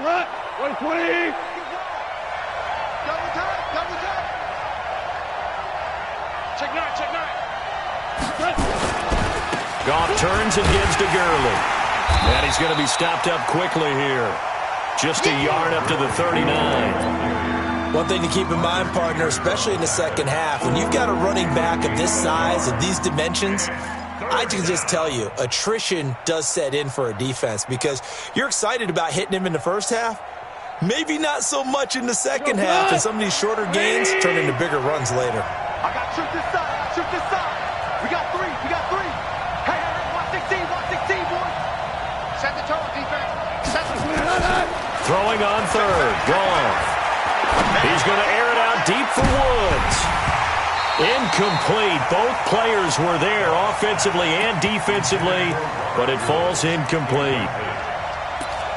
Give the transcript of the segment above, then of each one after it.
120. Double time, double time. Check nine. Goff turns and gives to Gurley. And he's going to be stopped up quickly here. Just a yard up to the 39. One thing to keep in mind, partner, especially in the second half, when you've got a running back of this size and these dimensions, I can just tell you, attrition does set in for a defense because you're excited about hitting him in the first half. Maybe not so much in the second half, and some of these shorter gains turn into bigger runs later. I got shoot this side. We got three. Hey, watch 16, boys. Set the tone, defense. Throwing on third. Goff. He's going to air it out deep for Woods. Incomplete. Both players were there offensively and defensively, but it falls incomplete.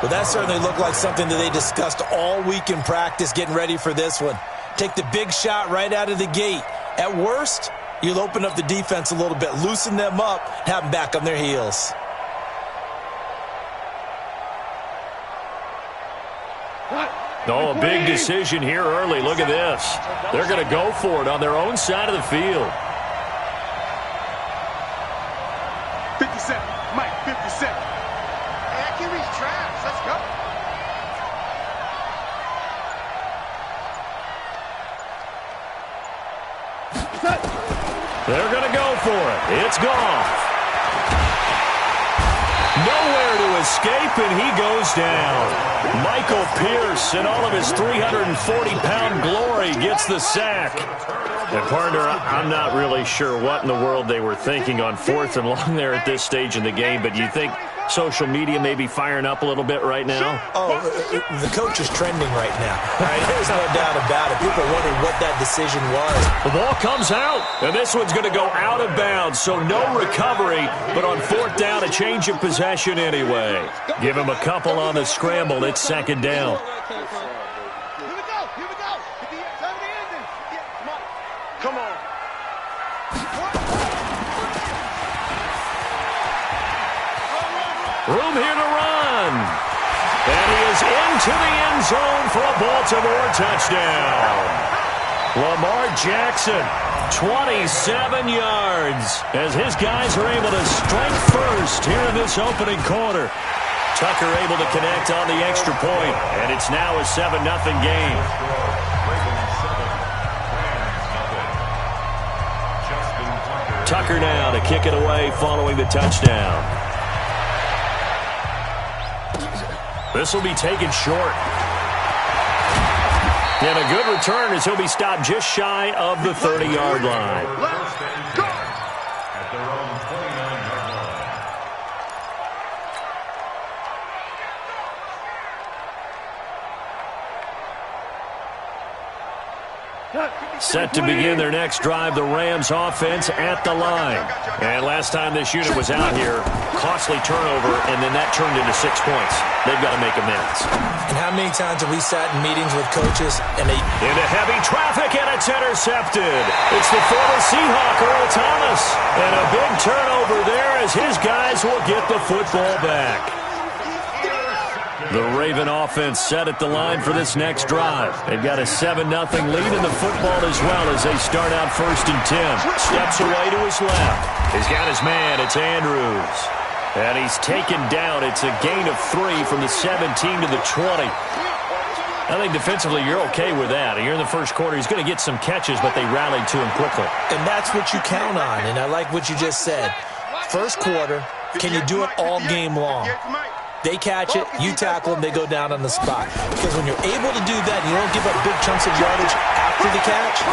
Well, that certainly looked like something that they discussed all week in practice getting ready for this one. Take the big shot right out of the gate. At worst, you'll open up the defense a little bit, loosen them up, and have them back on their heels. Oh, a big decision here early. Look at this. They're going to go for it on their own side of the field. 57. Mike, 57. Accuracy's trash. Let's go. They're going to go for it. It's Goff. Nowhere to escape, and he goes down. Michael Pierce, in all of his 340-pound glory, gets the sack. And, partner, I'm not really sure what in the world they were thinking on 4th and long there at this stage in the game, but you think social media may be firing up a little bit right now? Oh, the coach is trending right now. Right? There's no doubt about it. People are wondering what that decision was. The ball comes out, and this one's going to go out of bounds, so no recovery, but on 4th down, a change of possession anyway. Give him a couple on the scramble. It's 2nd down. Come on. Room here to run. And he is into the end zone for a Baltimore touchdown. Lamar Jackson, 27 yards, as his guys are able to strike first here in this opening quarter. Tucker able to connect on the extra point, and it's now a 7-0 game. Tucker now to kick it away following the touchdown. This will be taken short. And a good return as he'll be stopped just shy of the 30-yard line. Let's go. Set to begin their next drive, the Rams offense at the line. And last time this unit was out here, costly turnover, and then that turned into 6 points. They've got to make amends. And how many times have we sat in meetings with coaches and they... Into heavy traffic, and it's intercepted. It's the former Seahawk, Earl Thomas. And a big turnover there as his guys will get the football back. The Raven offense set at the line for this next drive. They've got a 7-0 lead in the football as well as they start out 1st and 10. Steps away to his left. He's got his man. It's Andrews. And he's taken down. It's a gain of 3 from the 17 to the 20. I think defensively you're okay with that. Here in the first quarter, he's going to get some catches, but they rallied to him quickly. And that's what you count on, and I like what you just said. First quarter, can you do it all game long? They catch it, you tackle them, they go down on the spot. Because when you're able to do that, you don't give up big chunks of yardage after the catch,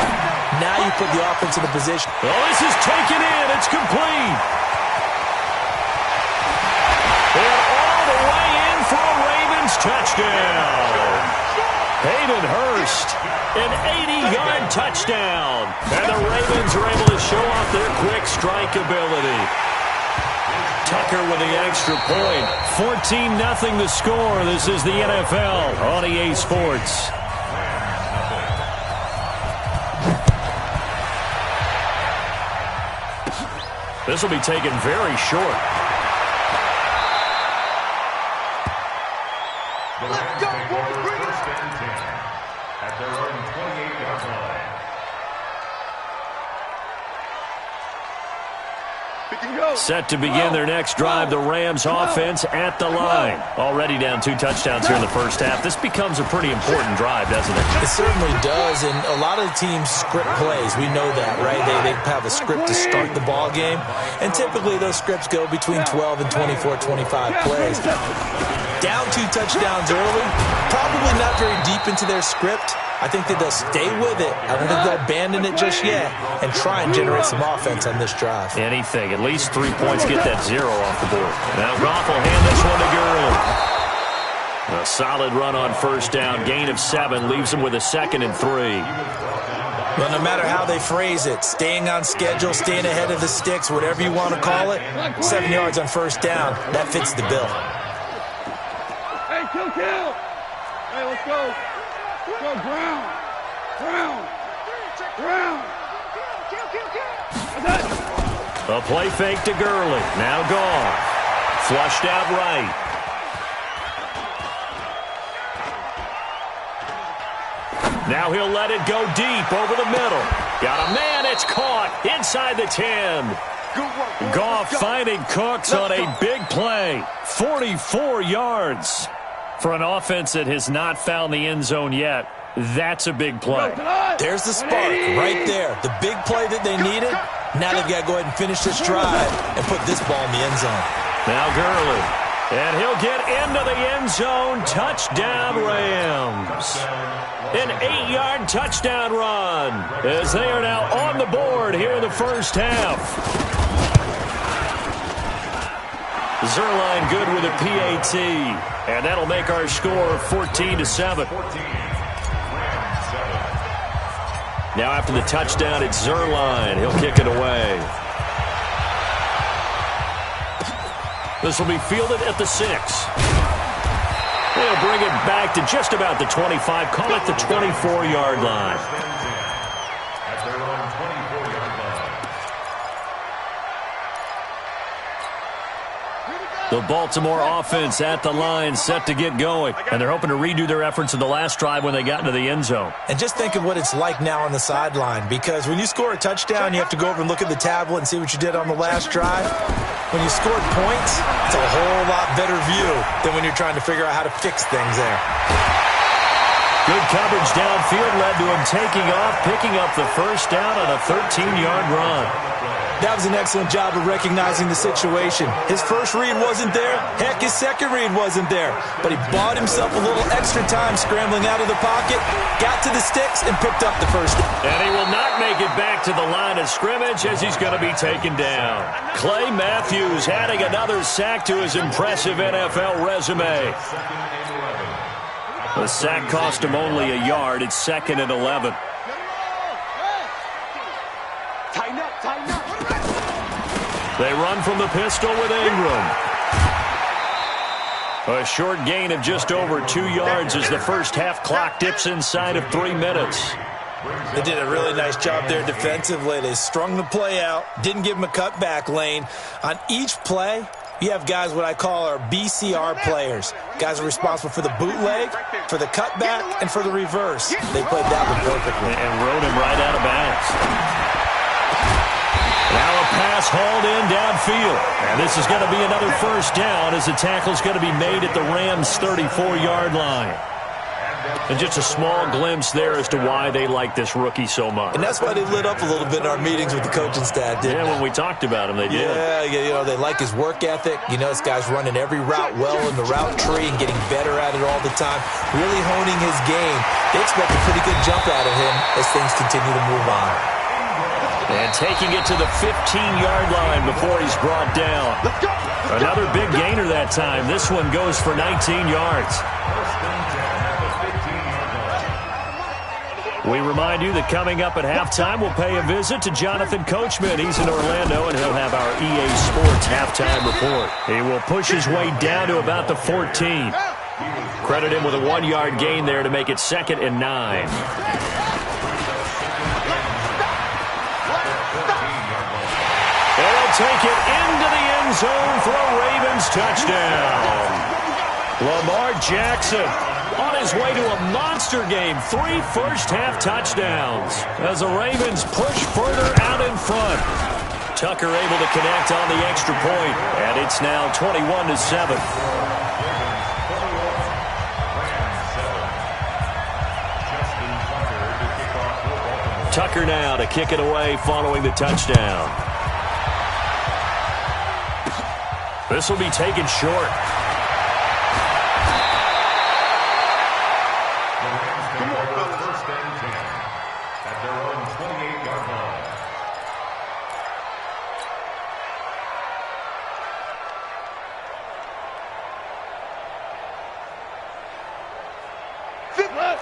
now you put the offense in a position. Well, this is taken in. It's complete. And all the way in for a Ravens touchdown. Hayden Hurst, an 80-yard touchdown. And the Ravens are able to show off their quick strike ability. Tucker with the extra point. 14-0 the score. This is the NFL on EA Sports. This will be taken very short. Let's go. Set to begin their next drive, the Rams offense at the line. Already down 2 touchdowns here in the first half. This becomes a pretty important drive, doesn't it? It certainly does, and a lot of the teams script plays. We know that, right? They have a script to start the ball game, and typically those scripts go between 12 and 24, 25 plays. Down 2 touchdowns early, probably not very deep into their script. I think that they'll stay with it. I don't think they'll abandon it just yet and try and generate some offense on this drive. Anything. At least 3 points, get that 0 off the board. Now Goff will hand this one to Gurley. A solid run on first down. Gain of 7 leaves him with a 2nd and 3. Well, no matter how they phrase it, staying on schedule, staying ahead of the sticks, whatever you want to call it, 7 yards on first down, that fits the bill. Hey, kill. Hey, let's go. Go, Brown. A play fake to Gurley. Now Goff. Flushed out right. Now he'll let it go deep over the middle. Got a man. It's caught inside the 10. Goff finding Cooks on a big play. 44 yards. For an offense that has not found the end zone yet, that's a big play. There's the spark right there. The big play that they needed. Now they've got to go ahead and finish this drive and put this ball in the end zone. Now Gurley. And he'll get into the end zone. Touchdown Rams. An 8-yard touchdown run as they are now on the board here in the first half. Zerline good with a PAT, and that'll make our score 14-7. Now after the touchdown, it's Zerline. He'll kick it away. This will be fielded at the 6. They'll bring it back to just about the 25, call it the 24-yard line. The Baltimore offense at the line, set to get going. And they're hoping to redo their efforts in the last drive when they got into the end zone. And just think of what it's like now on the sideline, because when you score a touchdown, you have to go over and look at the tablet and see what you did on the last drive. When you scored points, it's a whole lot better view than when you're trying to figure out how to fix things there. Good coverage downfield led to him taking off, picking up the first down on a 13-yard run. That was an excellent job of recognizing the situation. His first read wasn't there. Heck, his second read wasn't there. But he bought himself a little extra time scrambling out of the pocket, got to the sticks, and picked up the first down. And he will not make it back to the line of scrimmage as he's going to be taken down. Clay Matthews adding another sack to his impressive NFL resume. The sack cost him only a yard. It's 2nd and 11. Tighten up. They run from the pistol with Ingram. A short gain of just over 2 yards as the first half clock dips inside of 3 minutes. They did a really nice job there defensively. They strung the play out, didn't give him a cutback lane. On each play, you have guys what I call our BCR players. Guys are responsible for the bootleg, for the cutback, and for the reverse. They played that one perfectly. And rode him right out of bounds. Now a pass hauled in downfield. And this is going to be another first down as the tackle's going to be made at the Rams' 34-yard line. And just a small glimpse there as to why they like this rookie so much. And that's why they lit up a little bit in our meetings with the coaching staff, didn't they? When we talked about him, they did. Yeah, you know, they like his work ethic. You know, this guy's running every route well in the route tree and getting better at it all the time, really honing his game. They expect a pretty good jump out of him as things continue to move on. And taking it to the 15-yard line before he's brought down. Another big gainer that time. This one goes for 19 yards. We remind you that coming up at halftime, we'll pay a visit to Jonathan Coachman. He's in Orlando, and he'll have our EA Sports halftime report. He will push his way down to about the 14. Credit him with a 1-yard gain there to make it 2nd and 9. They'll take it into the end zone for a Ravens touchdown. Lamar Jackson on his way to a monster game. 3 first-half touchdowns as the Ravens push further out in front. Tucker able to connect on the extra point, and it's now 21-7. Tucker now to kick it away following the touchdown. This will be taken short. First and 10 at their own 28-yard line.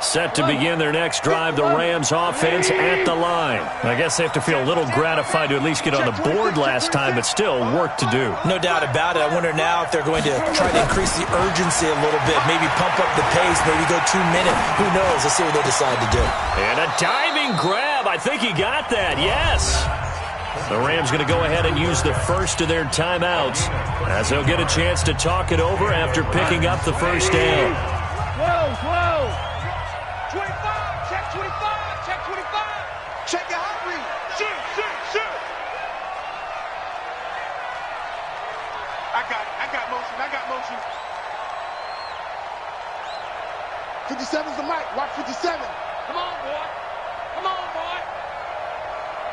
Set to begin their next drive, the Rams offense at the line. I guess they have to feel a little gratified to at least get on the board last time, but still work to do. No doubt about it. I wonder now if they're going to try to increase the urgency a little bit, maybe pump up the pace, maybe go 2 minutes. Who knows? Let's see what they decide to do. And a diving grab. I think he got that. Yes. The Rams going to go ahead and use the first of their timeouts as they'll get a chance to talk it over after picking up the first down. Whoa. 25, check 25, check 25. Check your hot read. Shoot. I got motion. 57's the mic. Watch 57. Come on, boy.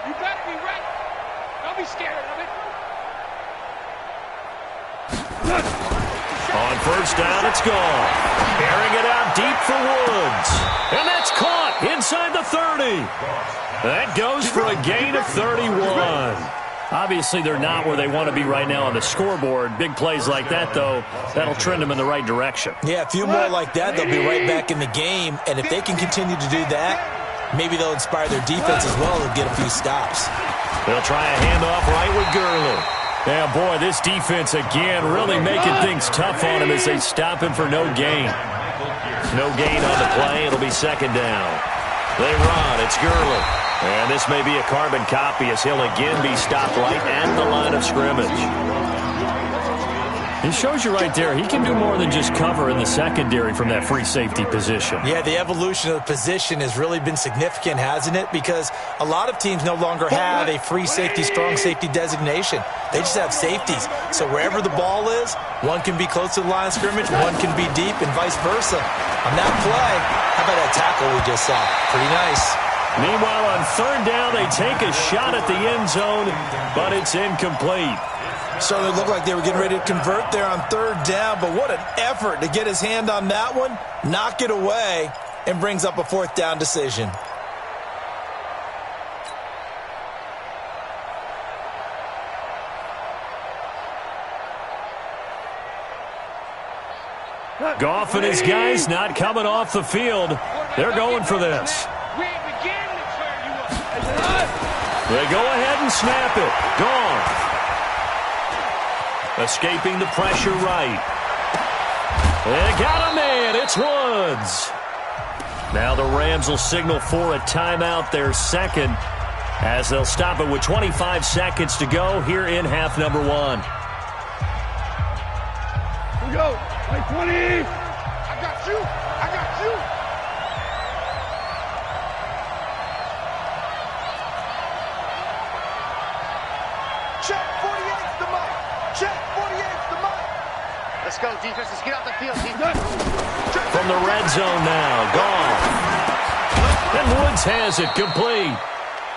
You better be ready. Don't be scared of it. On first down, it's gone. Airing it out deep for Woods. And that's caught inside the 30. That goes for a gain of 31. Obviously, they're not where they want to be right now on the scoreboard. Big plays like that, though, that'll trend them in the right direction. Yeah, a few more like that, they'll be right back in the game. And if they can continue to do that, maybe they'll inspire their defense as well and get a few stops. They'll try a handoff right with Gurley. Yeah, boy, this defense again really making things tough on him as they stop him for no gain. No gain on the play. It'll be second down. They run. It's Gurley. And this may be a carbon copy as he'll again be stopped right at the line of scrimmage. It shows you right there, he can do more than just cover in the secondary from that free safety position. Yeah, the evolution of the position has really been significant, hasn't it? Because a lot of teams no longer have a free safety, strong safety designation. They just have safeties. So wherever the ball is, one can be close to the line of scrimmage, one can be deep, and vice versa. On that play, how about that tackle we just saw? Pretty nice. Meanwhile, on third down, they take a shot at the end zone, but it's incomplete. Certainly looked like they were getting ready to convert there on third down, but what an effort to get his hand on that one, knock it away, and brings up a fourth down decision. Goff and his guys not coming off the field. They're going for this. They go ahead and snap it. Goff. Escaping the pressure right. They got a man. It's Woods. Now the Rams will signal for a timeout, their second, as they'll stop it with 25 seconds to go here in half number one. Here we go. Like 20. I got you. Check 48's the mic. Check 48's the mic. Let's go, defense. Let's get out the field. From the red zone now, Goff. And Woods has it complete.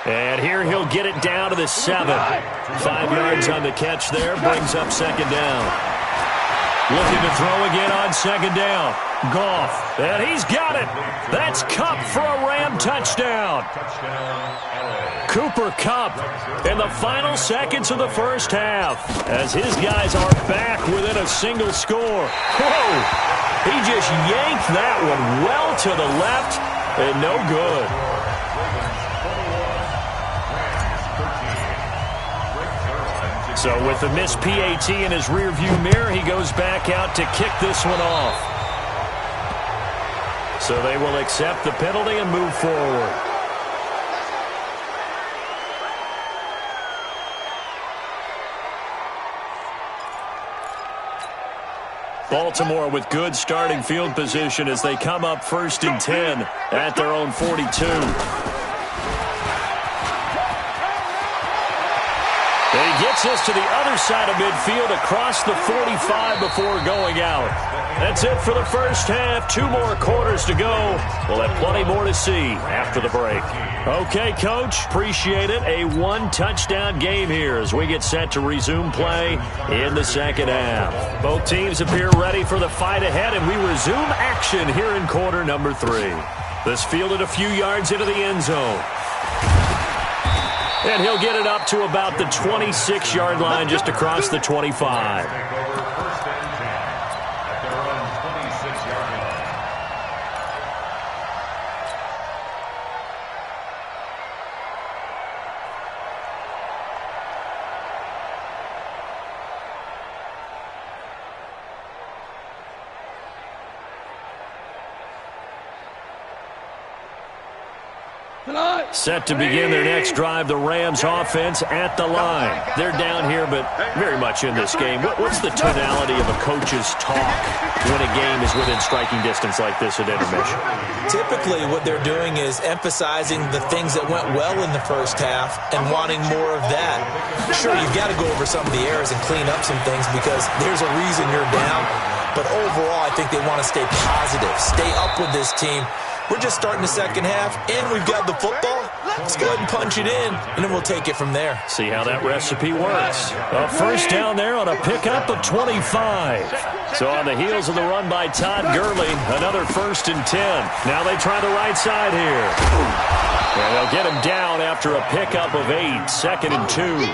And here he'll get it down to the 7. 5 yards on the catch there, brings up second down. Looking to throw again on second down. Goff, and he's got it. That's Kupp for a Ram touchdown. Cooper Kupp in the final seconds of the first half as his guys are back within a single score. Whoa! He just yanked that one well to the left and no good. So with the missed PAT in his rearview mirror, he goes back out to kick this one off. So they will accept the penalty and move forward. Baltimore with good starting field position as they come up 1st and 10 at their own 42. 1, he gets this to the other side of midfield across the 45 before going out. That's it for the first half. 2 more quarters to go. We'll have plenty more to see after the break. Okay, Coach, appreciate it. A 1-touchdown game here as we get set to resume play in the second half. Both teams appear ready for the fight ahead, and we resume action here in quarter number 3. This fielded a few yards into the end zone. And he'll get it up to about the 26-yard line just across the 25. Set to begin their next drive, the Rams offense at the line. They're down here, but very much in this game. What's the tonality of a coach's talk when a game is within striking distance like this at intermission? Typically, what they're doing is emphasizing the things that went well in the first half and wanting more of that. Sure, you've got to go over some of the errors and clean up some things because there's a reason you're down. But overall, I think they want to stay positive, stay up with this team. We're just starting the second half, and we've got the football. Let's go ahead and punch it in, and then we'll take it from there. See how that recipe works. A first down there on a pickup of 25. So on the heels of the run by Todd Gurley, another 1st and 10. Now they try the right side here. And they'll get him down after a pickup of 8, 2nd and 2.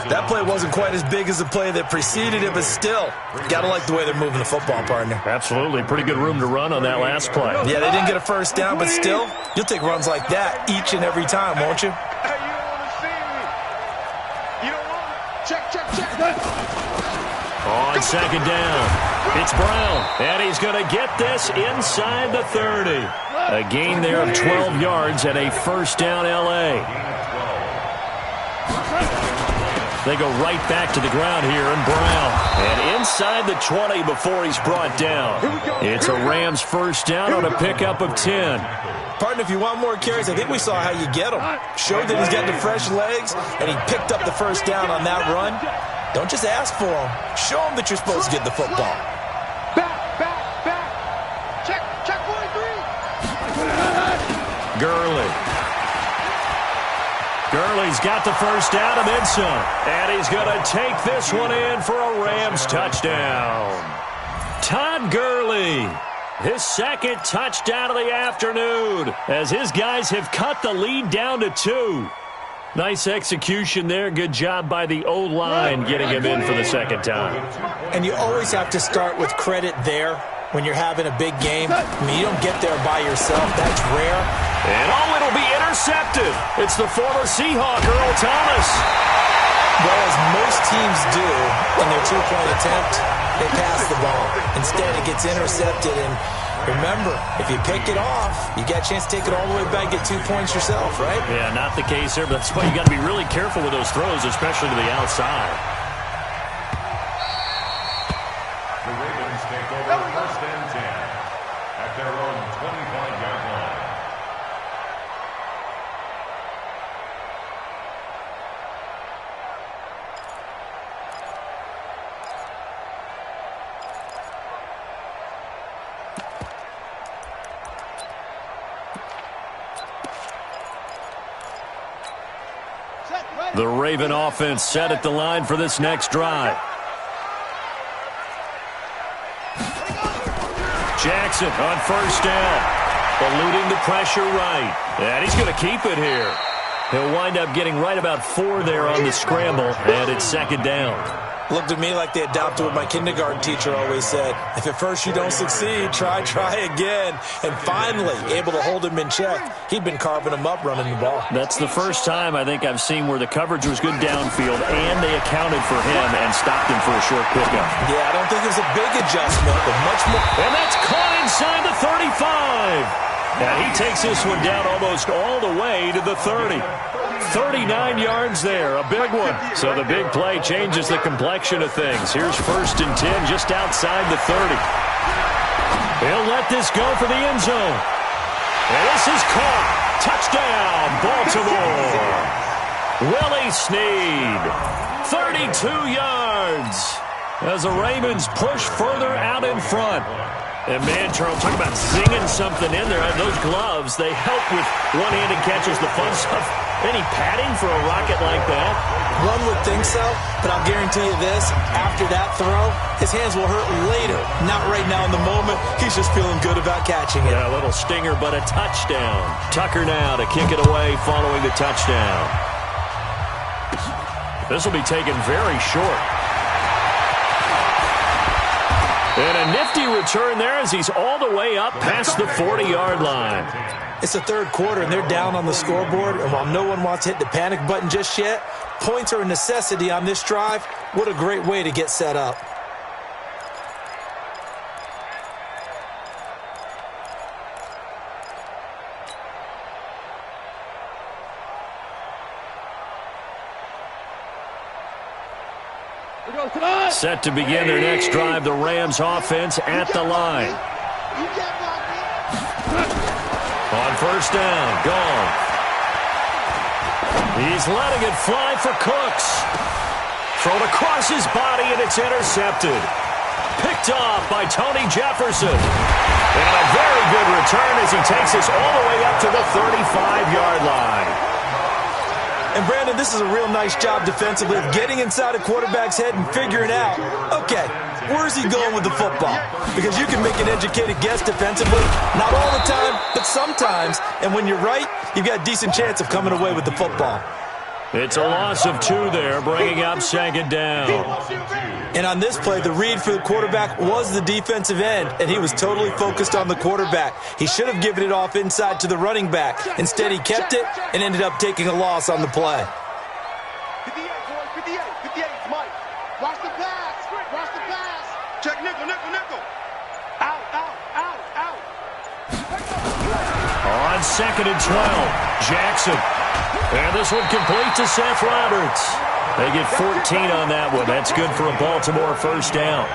That play wasn't quite as big as the play that preceded it, but still, got to like the way they're moving the football, partner. Absolutely. Pretty good room to run on that last play. Yeah, they didn't get a first down, but still, you'll take runs like that each and every time, won't you? Hey, you don't want to see me. You don't want to. Check. On 2nd down, it's Brown, and he's going to get this inside the 30. A gain there of 12 yards and a first down L.A. They go right back to the ground here, and Brown. And inside the 20 before he's brought down. It's a Rams first down on a pickup of 10. Partner, if you want more carries, I think we saw how you get them. Showed that he's got the fresh legs, and he picked up the first down on that run. Don't just ask for them. Show them that you're supposed to get the football. Back. Check 43. Gurley. Gurley's got the first down and then some. And he's going to take this one in for a Rams touchdown. Todd Gurley, his 2nd touchdown of the afternoon, as his guys have cut the lead down to 2. Nice execution there. Good job by the O-line getting him in for the 2nd time. And you always have to start with credit there when you're having a big game. I mean, you don't get there by yourself. That's rare. And it'll be intercepted. It's the former Seahawk, Earl Thomas. Well, as most teams do in their 2-point attempt, they pass the ball. Instead, it gets intercepted. And remember, if you pick it off, you got a chance to take it all the way back and get 2 points yourself, right? Yeah, not the case here, but that's why you got to be really careful with those throws, especially to the outside. The Ravens take over 1st and 10 at their own 25-yard line. The Raven offense set at the line for this next drive. Jackson on first down, eluding the pressure right. And he's going to keep it here. He'll wind up getting right about 4 there on the scramble, and it's 2nd down. Looked at me like they adopted what my kindergarten teacher always said. If at first you don't succeed, try again. And finally, able to hold him in check. He'd been carving him up running the ball. That's the first time I think I've seen where the coverage was good downfield and they accounted for him and stopped him for a short pickup. Yeah, I don't think it was a big adjustment, but much more. And that's caught inside the 35. And he takes this one down almost all the way to the 30. 39 yards there, a big one. So the big play changes the complexion of things. Here's 1st and 10 just outside the 30. He'll let this go for the end zone. And this is caught. Touchdown, Baltimore. Willie Snead, 32 yards. As the Ravens push further out in front. And, man, Charles, talk about zinging something in there. Those gloves, they help with one-handed catches, the fun stuff. Any padding for a rocket like that? One would think so, but I'll guarantee you this. After that throw, his hands will hurt later. Not right now in the moment. He's just feeling good about catching it. Yeah, a little stinger, but a touchdown. Tucker now to kick it away following the touchdown. This will be taken very short. And a nifty return there as he's all the way up past the 40-yard line. It's the third quarter, and they're down on the scoreboard. And while no one wants to hit the panic button just yet, points are a necessity on this drive. What a great way to get set up. Set to begin their next drive, the Rams offense at the line. On first down, gone. He's letting it fly for Cooks. Thrown across his body, and it's intercepted. Picked off by Tony Jefferson. And a very good return as he takes us all the way up to the 35-yard line. And, Brandon, this is a real nice job defensively of getting inside a quarterback's head and figuring out, okay, where's he going with the football? Because you can make an educated guess defensively, not all the time, but sometimes. And when you're right, you've got a decent chance of coming away with the football. It's a loss of 2 there, bringing up second down. And on this play, the read for the quarterback was the defensive end, and he was totally focused on the quarterback. He should have given it off inside to the running back. Instead, he kept it and ended up taking a loss on the play. 58, boys, 58, 58, Mike. Watch the pass, watch the pass. Check nickel, nickel, nickel. Out, out, out, out. On second and 12, Jackson. And this one complete to Seth Roberts. They get 14 on that one. That's good for a Baltimore first down.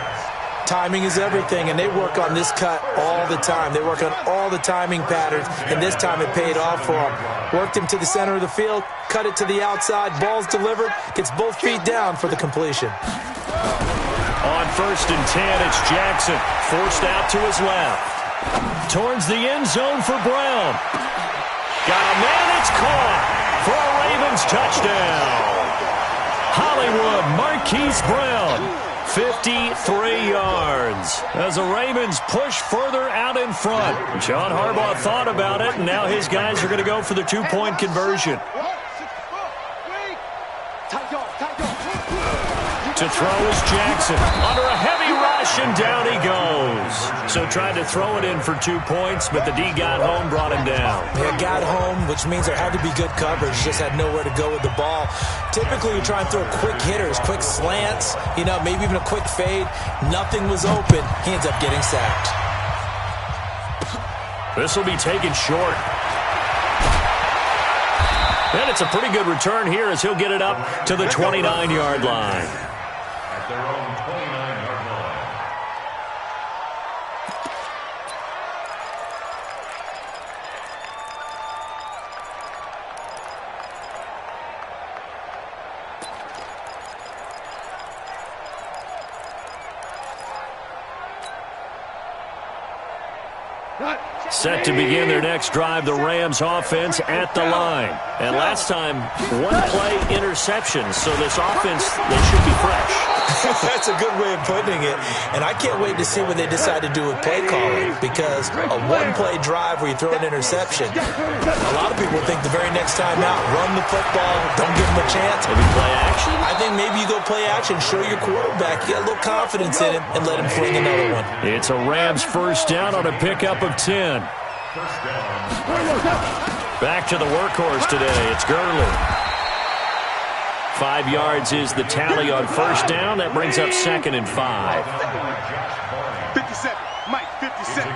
Timing is everything, and they work on this cut all the time. They work on all the timing patterns, and this time it paid off for them. Worked him to the center of the field, cut it to the outside, ball's delivered, gets both feet down for the completion. On first and 10, it's Jackson. Forced out to his left. Towards the end zone for Brown. Got a man, it's caught for a Ravens touchdown. Hollywood Marquise Brown, 53 yards. As the Ravens push further out in front. John Harbaugh thought about it, and now his guys are going to go for the 2-point conversion. To throw is Jackson. Under a heavy rush, and down he goes. So tried to throw it in for 2 points, but the D got home, brought him down. Yeah, got home, which means there had to be good coverage. Just had nowhere to go with the ball. Typically, you try and throw quick hitters, quick slants, maybe even a quick fade. Nothing was open. He ends up getting sacked. This will be taken short. And it's a pretty good return here as he'll get it up to the 29-yard line. At their own 29-yard line. Set to begin their next drive, the Rams offense at the line. And last time, one play interception, so this offense, they should be fresh. That's a good way of putting it. And I can't wait to see what they decide to do with play calling, because a one-play drive where you throw an interception, a lot of people think the very next time out, run the football, don't give them a chance. Maybe play action? I think maybe you go play action, show your quarterback, get a little confidence in him, and let him fling another one. It's a Rams first down on a pickup of 10. Back to the workhorse today. It's Gurley. 5 yards is the tally on first down. That brings up second and 5. 57, Mike, 57.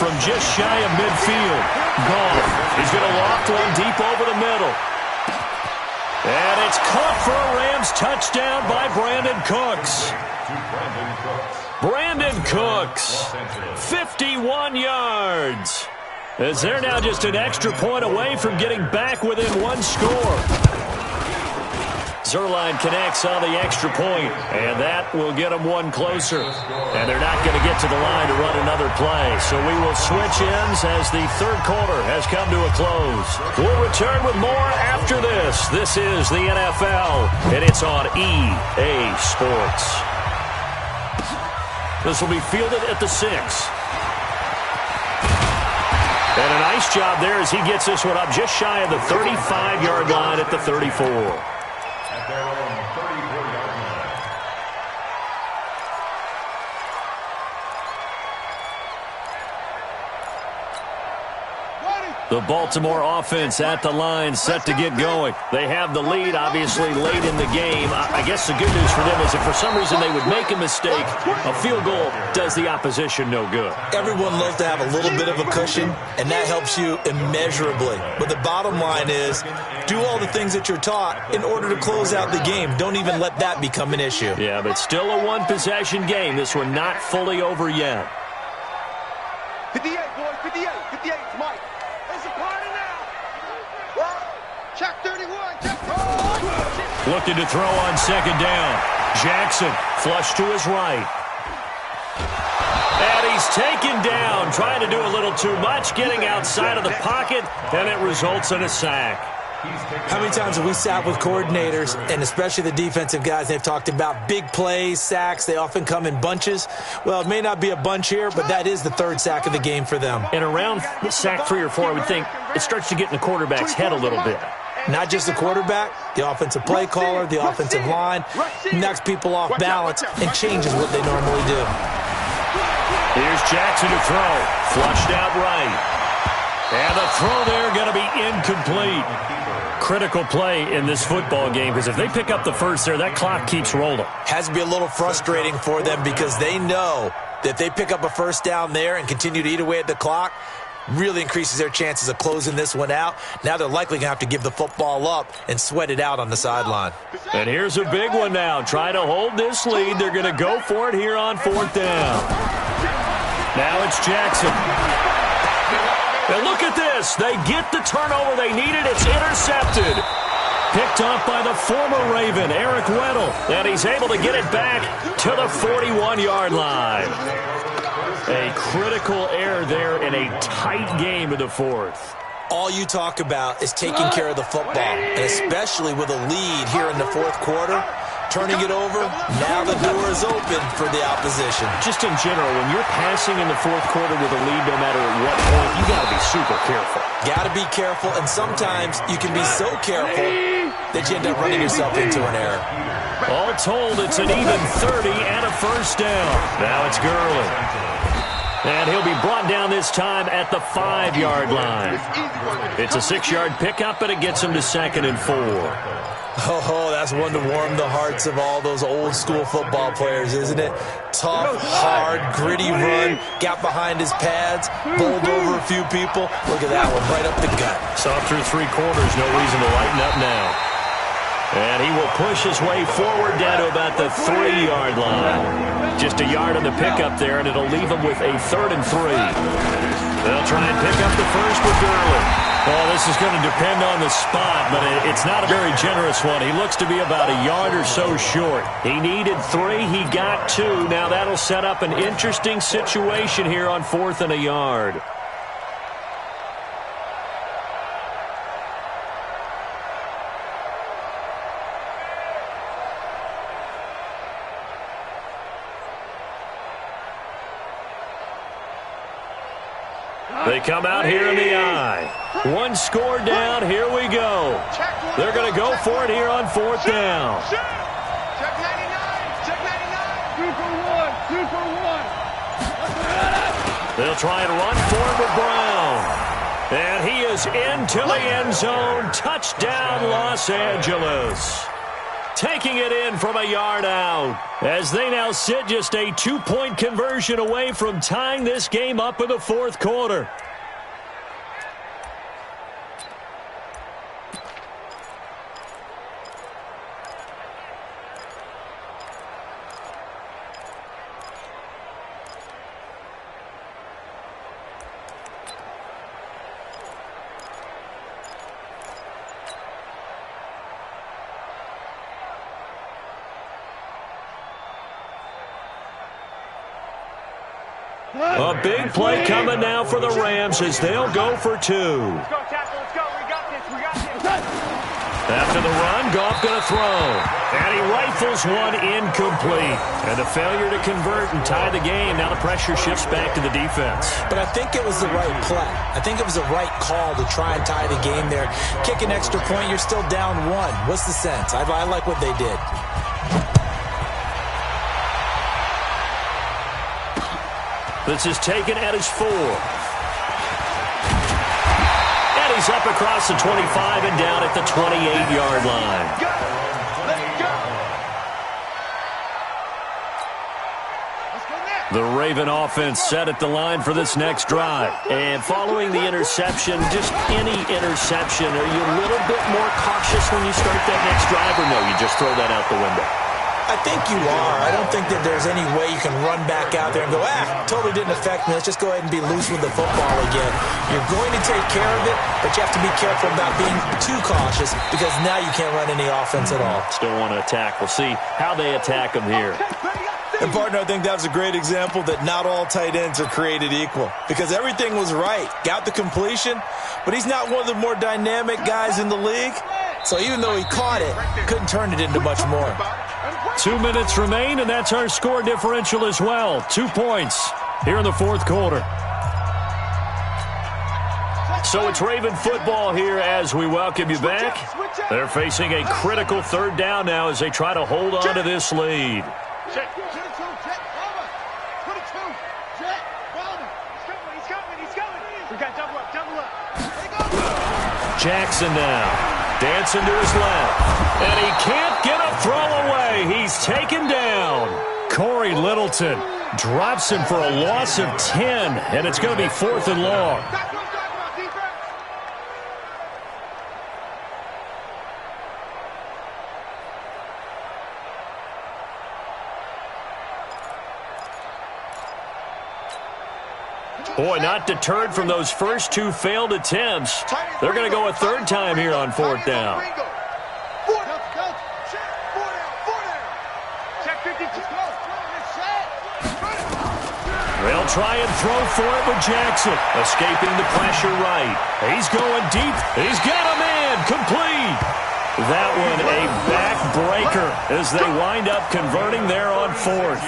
From just shy of midfield, Goff is going to loft one deep over the middle. And it's caught for a Rams touchdown by Brandon Cooks. Brandon Cooks, 51 yards. as they're now just an extra point away from getting back within one score. Zerline connects on the extra point, and that will get them one closer. And they're not going to get to the line to run another play, so we will switch ends as the third quarter has come to a close. We'll return with more after this. This is the NFL, and it's on EA Sports. This will be fielded at the 6. And a nice job there as he gets this one up just shy of the 35-yard line at the 34. At their own 34-yard line. The Baltimore offense at the line, set to get going. They have the lead, obviously, late in the game. I guess the good news for them is if for some reason they would make a mistake, a field goal does the opposition no good. Everyone loves to have a little bit of a cushion, and that helps you immeasurably. But the bottom line is, do all the things that you're taught in order to close out the game. Don't even let that become an issue. Yeah, but still a one-possession game. This one not fully over yet. 58, boys, 58, 58, Mike. It's a party now. Check 31, check 31. Looking to throw on second down. Jackson, flush to his right. And he's taken down, trying to do a little too much, getting outside of the pocket, and it results in a sack. How many times have we sat with coordinators, and especially the defensive guys, they've talked about big plays, sacks. They often come in bunches. Well, it may not be a bunch here, but that is the third sack of the game for them. And around sack 3 or 4, I would think it starts to get in the quarterback's head a little bit. Not just the quarterback, the offensive play caller, the offensive line, knocks people off balance and changes what they normally do. Here's Jackson to throw. Flushed out right. And the throw there going to be incomplete. Critical play in this football game because if they pick up the first there, that clock keeps rolling. Has to be a little frustrating for them because they know that if they pick up a first down there and continue to eat away at the clock, really increases their chances of closing this one out. Now they're likely going to have to give the football up and sweat it out on the sideline. And here's a big one now. Trying to hold this lead. They're going to go for it here on fourth down. Now it's Jackson. And look at this. They get the turnover they needed. It's intercepted. Picked up by the former Raven, Eric Weddle. And he's able to get it back to the 41-yard line. A critical error there in a tight game in the fourth. All you talk about is taking care of the football, and especially with a lead here in the fourth quarter, turning it over, now the door is open for the opposition. Just in general, when you're passing in the fourth quarter with a lead, no matter at what point, you got to be super careful. Got to be careful, and sometimes you can be so careful that you end up running yourself into an error. All told, it's an even 30 and a first down. Now it's Gurley. And he'll be brought down this time at the 5-yard line. It's a 6-yard pickup, but it gets him to 2nd and 4. Oh, that's one to warm the hearts of all those old-school football players, isn't it? Tough, hard, gritty run, got behind his pads, bowled over a few people. Look at that one, right up the gut. Saw through 3 quarters, no reason to lighten up now. And he will push his way forward down to about the 3-yard line. Just a yard on the pickup there, and it'll leave him with a 3rd and 3. They'll try and pick up the first with Gurley. Well, this is going to depend on the spot, but it's not a very generous one. He looks to be about a yard or so short. He needed 3. He got 2. Now that'll set up an interesting situation here on 4th and a yard. They come out here in the eye. 1 score down. Here we go. They're going to go for it here on 4th down. Check 99, check 99. 2 for 1. They'll try and run for it with Brown. And he is into the end zone. Touchdown, Los Angeles. Taking it in from a yard out as they now sit just a 2-point conversion away from tying this game up in the fourth quarter. A big play coming now for the Rams as they'll go for 2. Let's go, tackle. Let's go. We got this. We got this. After the run, Goff going to throw. And he rifles one incomplete. And a failure to convert and tie the game. Now the pressure shifts back to the defense. But I think it was the right play. I think it was the right call to try and tie the game there. Kick an extra point, you're still down 1. What's the sense? I like what they did. This is taken at his 4. And he's up across the 25 and down at the 28-yard line. The Raven offense set at the line for this next drive. And following the interception, just any interception, are you a little bit more cautious when you start that next drive, or no, you just throw that out the window? I think you are. I don't think that there's any way you can run back out there and go, totally didn't affect me. Let's just go ahead and be loose with the football again. You're going to take care of it, but you have to be careful about being too cautious because now you can't run any offense at all. Still want to attack. We'll see how they attack them here. And, partner, I think that's a great example that not all tight ends are created equal because everything was right. Got the completion, but he's not one of the more dynamic guys in the league. So even though he caught it, couldn't turn it into much more. 2 minutes remain, and that's our score differential as well. 2 points here in the fourth quarter. So it's Raven football here as we welcome you back. They're facing a critical 3rd down now as they try to hold on to this lead. Jackson now, dancing to his left, and he can't get a throw away. He's taken down. Corey Littleton drops him for a loss of 10, and it's going to be 4th and long. Boy, not deterred from those first 2 failed attempts. They're going to go a 3rd time here on 4th down. They'll try and throw for it with Jackson. Escaping the pressure right. He's going deep. He's got a man. Complete. That one a backbreaker as they wind up converting there on 4th.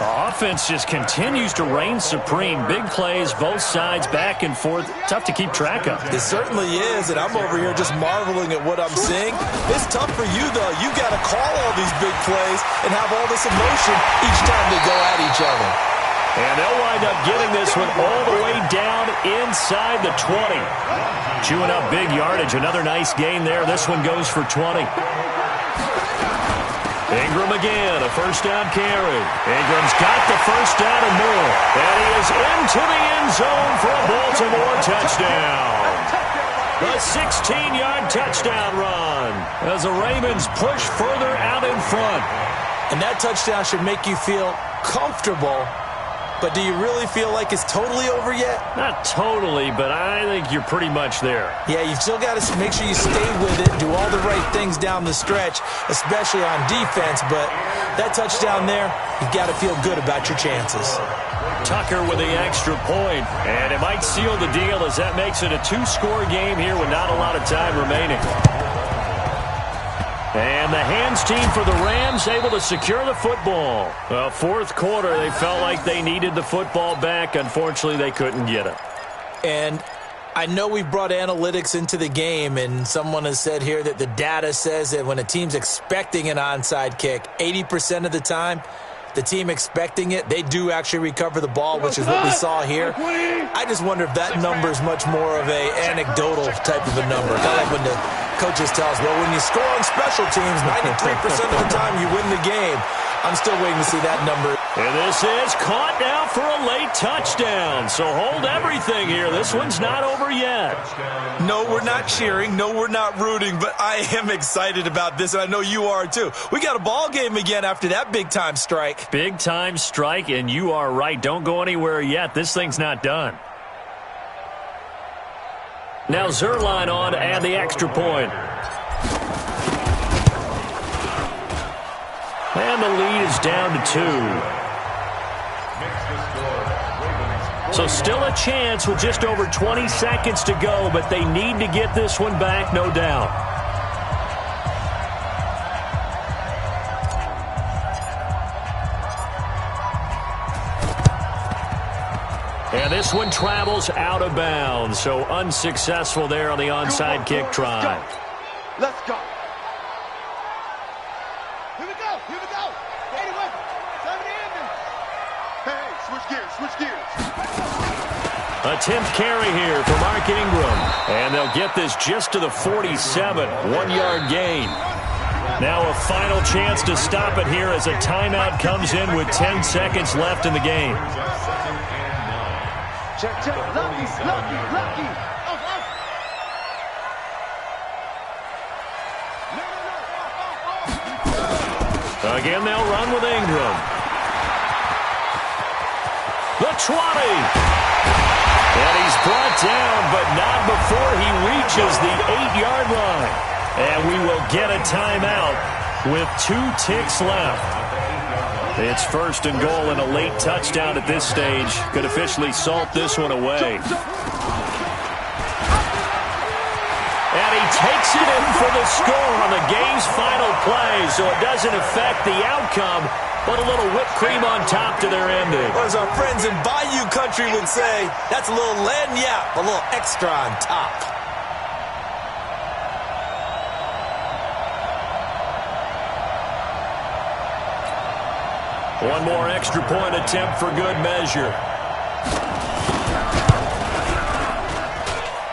The offense just continues to reign supreme. Big plays, both sides, back and forth. Tough to keep track of. It certainly is, and I'm over here just marveling at what I'm seeing. It's tough for you, though. You got to call all these big plays and have all this emotion each time they go at each other. And they'll wind up getting this one all the way down inside the 20. Chewing up big yardage. Another nice gain there. This one goes for 20. Ingram again, a 1st down carry. Ingram's got the 1st down and more. And he is into the end zone for a Baltimore touchdown. The 16-yard touchdown run as the Ravens push further out in front. And that touchdown should make you feel comfortable. But do you really feel like it's totally over yet? Not totally, but I think you're pretty much there. Yeah, you've still got to make sure you stay with it, do all the right things down the stretch, especially on defense. But that touchdown there, you've got to feel good about your chances. Tucker with the extra point, and it might seal the deal as that makes it a 2-score game here with not a lot of time remaining. And the hands team for the Rams able to secure the football. Well, 4th quarter, they felt like they needed the football back. Unfortunately, they couldn't get it. And I know we've brought analytics into the game, and someone has said here that the data says that when a team's expecting an onside kick, 80% of the time, the team expecting it, they do actually recover the ball, which is what we saw here. I just wonder if that number is much more of a anecdotal type of a number. Kind of like when the coaches tell us, well, when you score on special teams, 93% of the time you win the game. I'm still waiting to see that number. And this is caught now for a late touchdown. So hold everything here. This one's not over yet. No, we're not cheering. No, we're not rooting. But I am excited about this, and I know you are too. We got a ball game again after that big-time strike. Big-time strike, and you are right. Don't go anywhere yet. This thing's not done. Now Zerline on and the extra point. And the lead is down to 2. Makes the score, Ravens So still a chance with just over 20 seconds to go, but they need to get this one back, no doubt. And this one travels out of bounds, so unsuccessful there on the onside kick try. Let's go. Here we go. Here we go. 81. 70 ending. Hey, switch gears. Attempt carry here for Mark Ingram. And they'll get this just to the 47. 1-yard gain. Now a final chance to stop it here as a timeout comes in with 10 seconds left in the game. Check. Lucky. Again, they'll run with Ingram. The 20. And he's brought down, but not before he reaches the 8-yard line. And we will get a timeout with 2 ticks left. It's 1st and goal, and a late touchdown at this stage could officially salt this one away. And he takes it in for the score on the game's final play, so it doesn't affect the outcome, but a little whipped cream on top to their ending. Or as our friends in Bayou Country would say, that's a little lagniappe, a little extra on top. One more extra point attempt for good measure.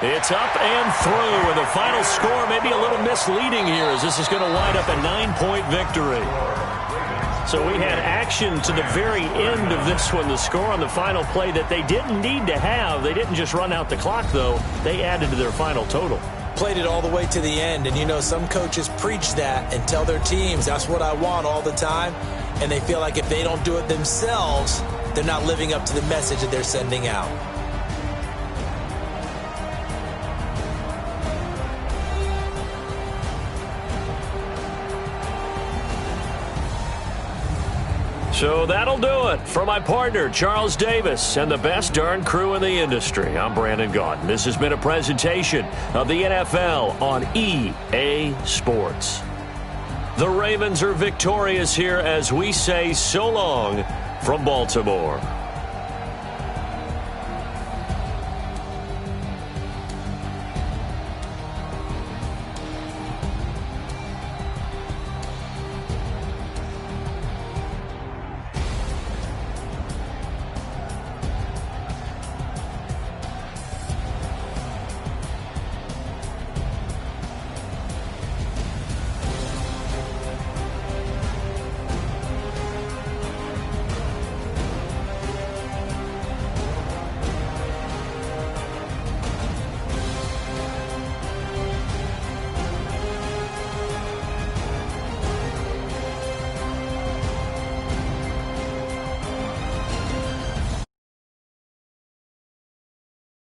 It's up and through, and the final score may be a little misleading here as this is going to wind up a 9-point victory. So we had action to the very end of this one, the score on the final play that they didn't need to have. They didn't just run out the clock, though. They added to their final total. Played it all the way to the end, and you know some coaches preach that and tell their teams, that's what I want all the time, and they feel like if they don't do it themselves, they're not living up to the message that they're sending out. So that'll do it for my partner, Charles Davis, and the best darn crew in the industry. I'm Brandon Gaudin. This has been a presentation of the NFL on EA Sports. The Ravens are victorious here as we say so long from Baltimore.